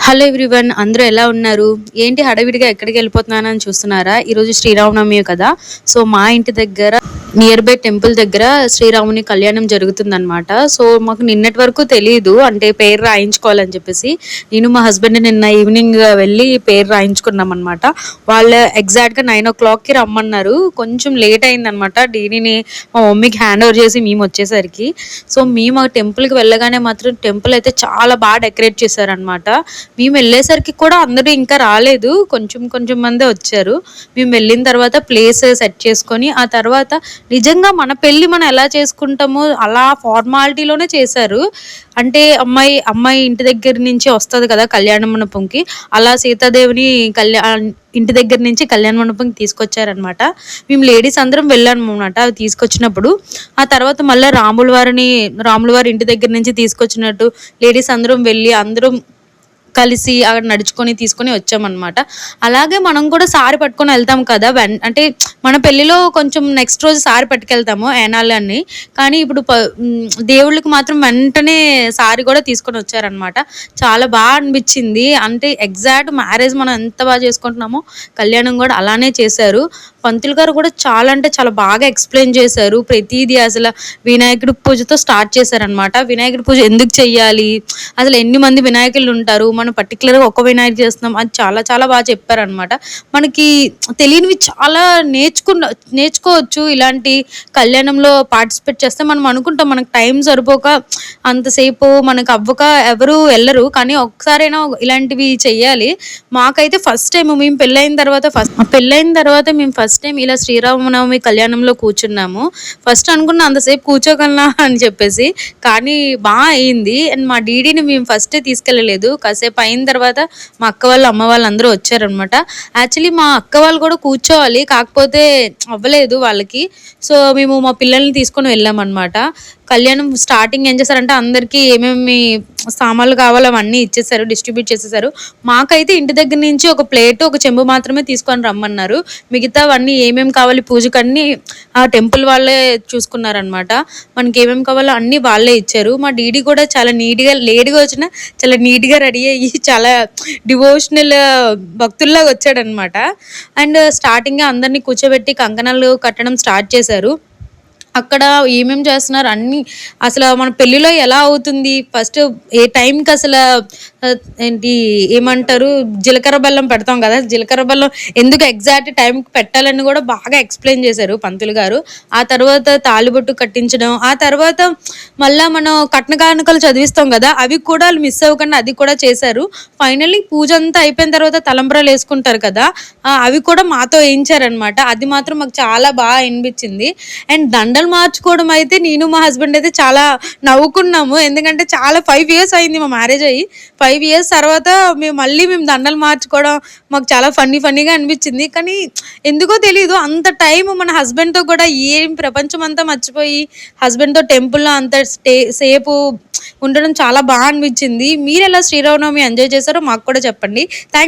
Hello everyone, అందరూ ఎలా ఉన్నారు? ఏంటి హడావిడిగా ఎక్కడికి వెళ్ళిపోతున్నానని చూస్తున్నారా? ఈరోజు శ్రీరామనవమి కదా. సో మా ఇంటి దగ్గర నియర్ బై టెంపుల్ దగ్గర శ్రీరాముని కళ్యాణం జరుగుతుందన్నమాట. సో మాకు నిన్నటి వరకు తెలియదు, అంటే పేరు రాయించుకోవాలని చెప్పేసి నేను మా హస్బెండ్ నిన్న ఈవినింగ్ వెళ్ళి పేరు రాయించుకున్నాం అనమాట. వాళ్ళు ఎగ్జాక్ట్గా 9 o'clockకి రమ్మన్నారు. కొంచెం లేట్ అయిందనమాట. డీడీని మా మమ్మీకి హ్యాండ్ ఓవర్ చేసి మేము వచ్చేసరికి. సో మేము ఆ టెంపుల్కి వెళ్ళగానే మాత్రం టెంపుల్ అయితే చాలా బాగా డెకరేట్ చేశారనమాట. మేము వెళ్ళేసరికి కూడా అందరూ ఇంకా రాలేదు, కొంచెం కొంచెం మందే వచ్చారు. మేము వెళ్ళిన తర్వాత ప్లేస్ సెట్ చేసుకొని ఆ తర్వాత నిజంగా మన పెళ్ళి మనం ఎలా చేసుకుంటామో అలా ఫార్మాలిటీలోనే చేశారు. అంటే అమ్మాయి అమ్మాయి ఇంటి దగ్గర నుంచి వస్తుంది కదా కళ్యాణ మండపంకి, అలా సీతాదేవిని ఇంటి దగ్గర నుంచి కళ్యాణ మండపంకి తీసుకొచ్చారనమాట. మేము లేడీస్ అందరం వెళ్ళాము అనమాట. అవి తీసుకొచ్చినప్పుడు ఆ తర్వాత మళ్ళీ రాముల వారి ఇంటి దగ్గర నుంచి తీసుకొచ్చినట్టు లేడీస్ అందరం వెళ్ళి అందరం కలిసి అక్కడ నడుచుకొని తీసుకొని వచ్చామన్నమాట. అలాగే మనం కూడా సారి పట్టుకొని వెళ్తాం కదా, అంటే మన పెళ్ళిలో కొంచెం నెక్స్ట్ రోజు సారి పట్టుకెళ్తాము ఏనాళ్ళని, కానీ ఇప్పుడు దేవుళ్ళకి మాత్రం వెంటనే సారి కూడా తీసుకొని వచ్చారనమాట. చాలా బాగా అనిపించింది. అంటే ఎగ్జాక్ట్ మ్యారేజ్ మనం ఎంత బాగా చేసుకుంటున్నామో కళ్యాణం కూడా అలానే చేశారు. పంతులు గారు కూడా చాలా అంటే చాలా బాగా ఎక్స్ప్లెయిన్ చేశారు ప్రతిదీ. అసలు వినాయకుడి పూజతో స్టార్ట్ చేశారనమాట. వినాయకుడి పూజ ఎందుకు చెయ్యాలి, అసలు ఎన్ని మంది వినాయకులు ఉంటారు, మనం పర్టికులర్గా ఒక వినాయకుడు చేస్తున్నాం, అది చాలా చాలా బాగా చెప్పారనమాట. మనకి తెలియనివి చాలా నేర్చుకోవచ్చు ఇలాంటి కళ్యాణంలో పార్టిసిపేట్ చేస్తే. మనం అనుకుంటాం మనకు టైం సరిపోక అంతసేపు మనకు అవ్వక ఎవరు వెళ్ళరు, కానీ ఒక్కసారైనా ఇలాంటివి చెయ్యాలి. మాకైతే ఫస్ట్ టైం మేము పెళ్ళైన తర్వాత మేము ఫస్ట్ టైం ఇలా శ్రీరామనవమి కళ్యాణంలో కూర్చున్నాము. ఫస్ట్ అనుకున్న అంతసేపు కూర్చోగలనా అని చెప్పేసి, కానీ బాగా అయింది. అండ్ మా డీడీని మేము ఫస్టే తీసుకెళ్ళలేదు, కాసేపు అయిన తర్వాత మా అక్క వాళ్ళు అమ్మ వాళ్ళు అందరూ వచ్చారనమాట. యాక్చువల్లీ మా అక్క వాళ్ళు కూడా కూర్చోవాలి, కాకపోతే అవ్వలేదు వాళ్ళకి. సో మేము మా పిల్లల్ని తీసుకొని వెళ్ళామన్నమాట. కళ్యాణం స్టార్టింగ్ ఏం చేశారంటే అందరికీ ఏమేమి సామాన్లు కావాలో అవన్నీ ఇచ్చేసారు, డిస్ట్రిబ్యూట్ చేసేసారు. మాకైతే ఇంటి దగ్గర నుంచి ఒక ప్లేట్ ఒక చెంబు మాత్రమే తీసుకొని రమ్మన్నారు. మిగతావన్నీ ఏమేమి కావాలి పూజకన్నీ ఆ టెంపుల్ వాళ్ళే చూసుకున్నారనమాట. మనకి ఏమేమి కావాలో అన్నీ వాళ్ళే ఇచ్చారు. మా డీడీ కూడా చాలా నీట్గా, లేట్గా వచ్చినా చాలా నీట్గా రెడీ అయ్యి చాలా డివోషనల్ భక్తుల్లాగా వచ్చాడనమాట. అండ్ స్టార్టింగ్గా అందరినీ కూర్చోబెట్టి కంకణాలు కట్టడం స్టార్ట్ చేశారు. అక్కడ ఏమేమి చేస్తున్నారు అన్నీ అసలు మన పెళ్ళిలో ఎలా అవుతుంది, ఫస్ట్ ఏ టైంకి అసలు ఏంటి ఏమంటారు జీలకర్ర బెల్లం పెడతాం కదా, జీలకర్ర బెల్లం ఎందుకు ఎగ్జాక్ట్ టైంకి పెట్టాలని కూడా బాగా ఎక్స్ప్లెయిన్ చేశారు పంతులు గారు. ఆ తర్వాత తాళిబొట్టు కట్టించడం, ఆ తర్వాత మళ్ళీ మనం కట్న కానుకలు చదివిస్తాం కదా, అవి కూడా వాళ్ళు మిస్ అవ్వకుండా అది కూడా చేశారు. ఫైనల్లీ పూజ అంతా అయిపోయిన తర్వాత తలంబ్రాలు వేసుకుంటారు కదా, అవి కూడా మాతో వేయించారనమాట. అది మాత్రం మాకు చాలా బాగా అనిపించింది. అండ్ దండలు మార్చుకోవడం అయితే నేను మా హస్బెండ్ అయితే చాలా నవ్వుకున్నాము, ఎందుకంటే చాలా 5 years అయింది మా మ్యారేజ్ అయ్యి. 5 years తర్వాత మేము దండలు మార్చుకోవడం మాకు చాలా ఫన్నీగా అనిపించింది. కానీ ఎందుకో తెలీదు అంత టైం మన హస్బెండ్తో కూడా ఏం ప్రపంచం అంతా మర్చిపోయి హస్బెండ్తో టెంపుల్లో అంత సేపు ఉండడం చాలా బాగా అనిపించింది. మీరు ఎలా శ్రీరామనవమి ఎంజాయ్ చేశారో మాకు కూడా చెప్పండి. థ్యాంక్